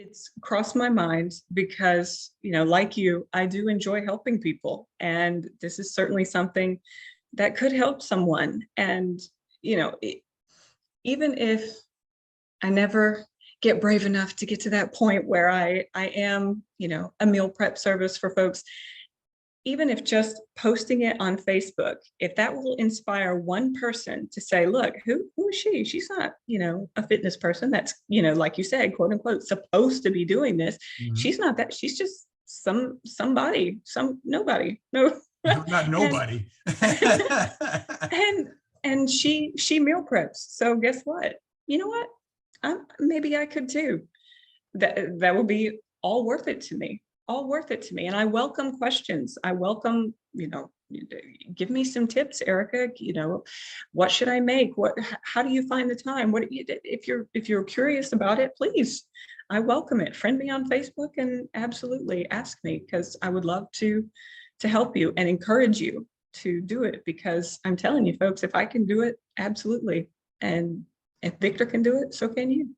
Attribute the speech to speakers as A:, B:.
A: It's crossed my mind because, like you, I do enjoy helping people. And this is certainly something that could help someone. And, even if I never get brave enough to get to that point where I am, a meal prep service for folks, even if just posting it on Facebook, if that will inspire one person to say, look, who is she? She's not, a fitness person that's, like you said, quote unquote, supposed to be doing this.
B: Mhm.
A: She's not that, she's just somebody, some nobody. No.
B: No, not
A: and
B: nobody.
A: and and she meal preps. So guess what? You know what? Maybe I could too. That will be all worth it to me, all worth it to me. And I welcome questions. I welcome, give me some tips, Erica. What should I make? How do you find the time? If you're curious about it, please, I welcome it. Friend me on Facebook and absolutely ask me, because I would love to help you and encourage you to do it, because I'm telling you folks, if I can do it, absolutely. And if Victor can do it, so can you.